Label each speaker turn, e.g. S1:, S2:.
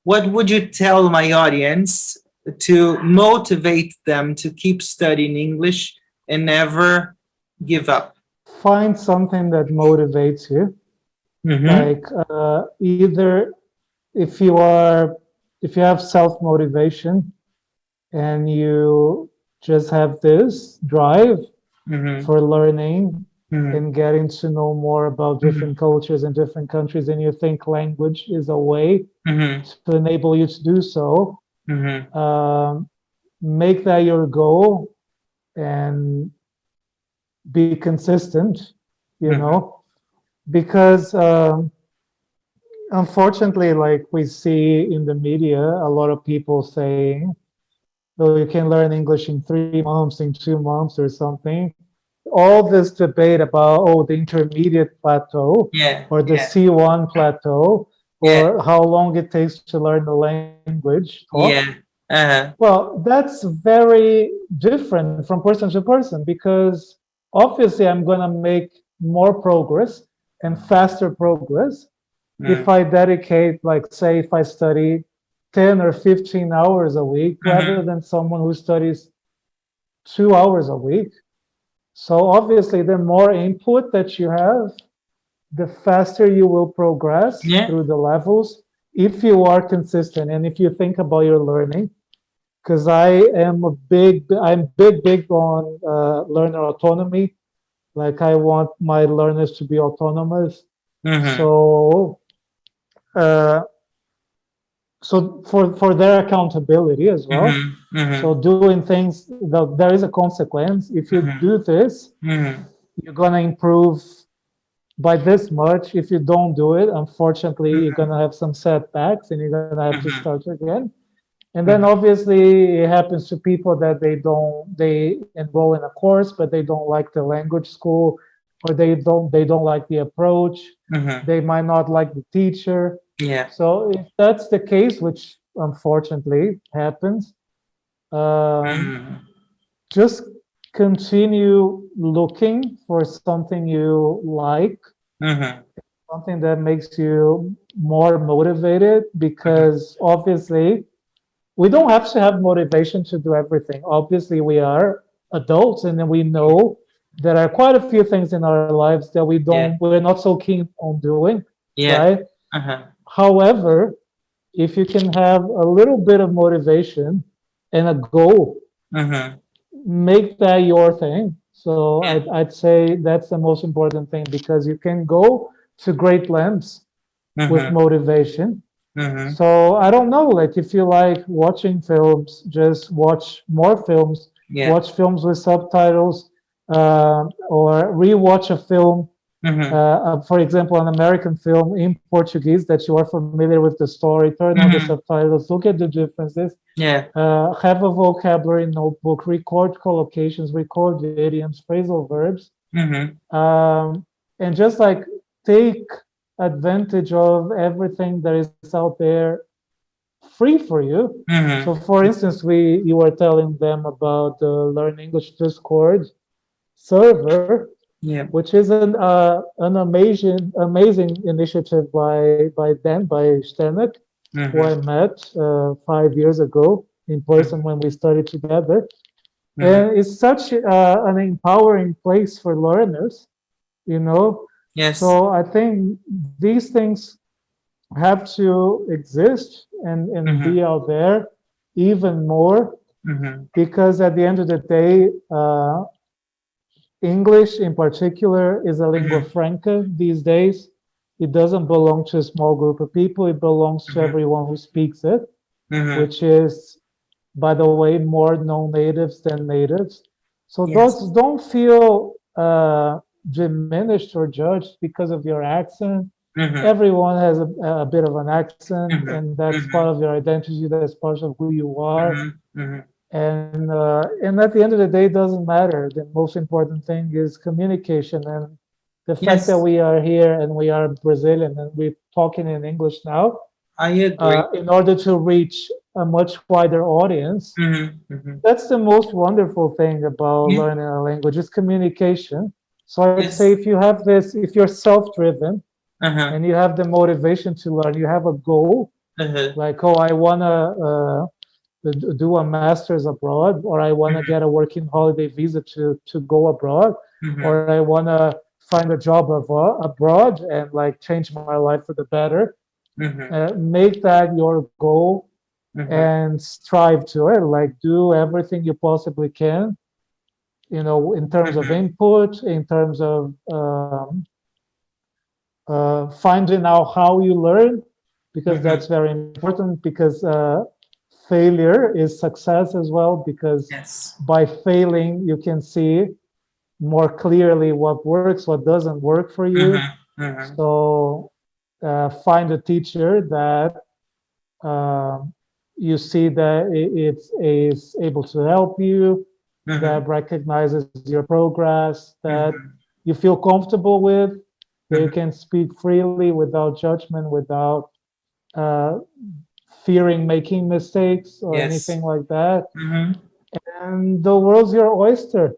S1: what would you tell my audience to motivate them to keep studying English and never give up?
S2: Find something that motivates you.
S1: Mm-hmm.
S2: Like either if you are if you have self motivation and you just have this drive
S1: Mm-hmm.
S2: for learning
S1: Mm-hmm.
S2: and getting to know more about different cultures and different countries, and you think language is a way
S1: Mm-hmm.
S2: to enable you to do so,
S1: Mm-hmm.
S2: um, make that your goal and be consistent, you
S1: Mm-hmm.
S2: know, because unfortunately, like we see in the media, a lot of people saying, "Oh, you can learn English in 3 months, in 2 months, or something." All this debate about the intermediate plateau
S1: Yeah.
S2: or the
S1: Yeah.
S2: C1 plateau
S1: Yeah.
S2: or how long it takes to learn the language talk.
S1: Yeah. Uh-huh.
S2: Well, that's very different from person to person because obviously I'm going to make more progress and faster progress if
S1: Mm.
S2: I dedicate, like, say, if I study 10 or 15 hours a week rather
S1: Mm-hmm.
S2: than someone who studies 2 hours a week. So obviously, the more input that you have, the faster you will progress
S1: Yeah.
S2: through the levels if you are consistent and if you think about your learning. Because I'm big on learner autonomy. Like I want my learners to be autonomous.
S1: Mm-hmm.
S2: So, uh, so for their accountability as well.
S1: Mm-hmm.
S2: So
S1: Mm-hmm.
S2: doing things, there is a consequence. If you do this,
S1: Mm-hmm.
S2: you're gonna improve by this much. If you don't do it, unfortunately, you're
S1: Mm-hmm.
S2: gonna have some setbacks and you're gonna have to
S1: Mm-hmm.
S2: start again. And then
S1: Mm-hmm.
S2: obviously it happens to people that they enroll in a course, but they don't like the language school, or they don't like the approach.
S1: Mm-hmm.
S2: They might not like the teacher.
S1: Yeah.
S2: So if that's the case, which unfortunately happens, um,
S1: Mm-hmm.
S2: just continue looking for something you like,
S1: Mm-hmm.
S2: something that makes you more motivated, because obviously we don't have to have motivation to do everything. Obviously, we are adults and then we know there are quite a few things in our lives that
S1: Yeah.
S2: we're not so keen on doing,
S1: Yeah.
S2: right?
S1: Uh-huh.
S2: However, if you can have a little bit of motivation and a goal,
S1: Mm-hmm.
S2: make that your thing. So
S1: Yeah.
S2: I'd say that's the most important thing, because you can go to great lengths with
S1: Mm-hmm.
S2: motivation.
S1: Mm-hmm.
S2: So I don't know, like if you like watching films, just watch more films,
S1: Yeah.
S2: watch films with subtitles, or rewatch a film,
S1: Mm-hmm.
S2: for example, an American film in Portuguese that you are familiar with the story, turn on the
S1: Mm-hmm.
S2: subtitles, look at the differences,
S1: Yeah.
S2: have a vocabulary notebook, record collocations, record idioms, phrasal verbs,
S1: Mm-hmm.
S2: and just like take advantage of everything that is out there free for you. So,
S1: Mm-hmm.
S2: for instance, you were telling them about the Learn English Discord server,
S1: Yeah.
S2: which is an amazing initiative by Stenek, who I
S1: Mm-hmm.
S2: met 5 years ago in person when we studied together.
S1: Mm-hmm.
S2: And it's such an empowering place for learners, you know.
S1: Yes.
S2: So I think these things have to exist and
S1: Mm-hmm.
S2: be out there even more,
S1: Mm-hmm.
S2: because at the end of the day, English in particular is a lingua
S1: Mm-hmm.
S2: franca these days. It doesn't belong to a small group of people, it belongs to
S1: Mm-hmm.
S2: everyone who speaks it,
S1: Mm-hmm.
S2: which is, by the way, more non-natives than natives. So
S1: Yes.
S2: those don't feel diminished or judged because of your accent.
S1: Mm-hmm.
S2: Everyone has a bit of an accent,
S1: Mm-hmm.
S2: and that's part
S1: Mm-hmm.
S2: of your identity. That's part of who you are.
S1: Mm-hmm. Mm-hmm.
S2: And at the end of the day, it doesn't matter. The most important thing is communication, and the fact that
S1: Yes,
S2: we are here and we are Brazilian and we're talking in English now,
S1: I agree.
S2: in order to reach a much wider audience.
S1: Mm-hmm. Mm-hmm.
S2: That's the most wonderful thing about
S1: Yeah.
S2: learning a language is communication. So I'd say
S1: Yes.
S2: if you have this, if you're self-driven
S1: Uh-huh.
S2: and you have the motivation to learn, you have a goal,
S1: Uh-huh.
S2: Like, oh, I want to do a master's abroad, or I want to
S1: Mhm.
S2: get a working holiday visa to go abroad,
S1: Mhm.
S2: or I want to find a job abroad and like change my life for the better.
S1: Mhm.
S2: Make that your goal
S1: Mhm.
S2: and strive to it. Like, do everything you possibly can, in terms of
S1: Mhm.
S2: input, in terms of finding out how you learn, because
S1: Mhm.
S2: that's very important. Because failure is success as well. Because
S1: Yes.
S2: by failing, you can see more clearly what works, what doesn't work for you.
S1: Mhm. Mhm.
S2: So find a teacher that um, you see that it's is able to help you,
S1: Mhm.
S2: that recognizes your progress, that
S1: Mhm.
S2: you feel comfortable with, that you
S1: Mhm.
S2: can speak freely without judgment, without uh, fearing making mistakes or anything
S1: Yes.
S2: like that.
S1: Mhm.
S2: And the world's your oyster.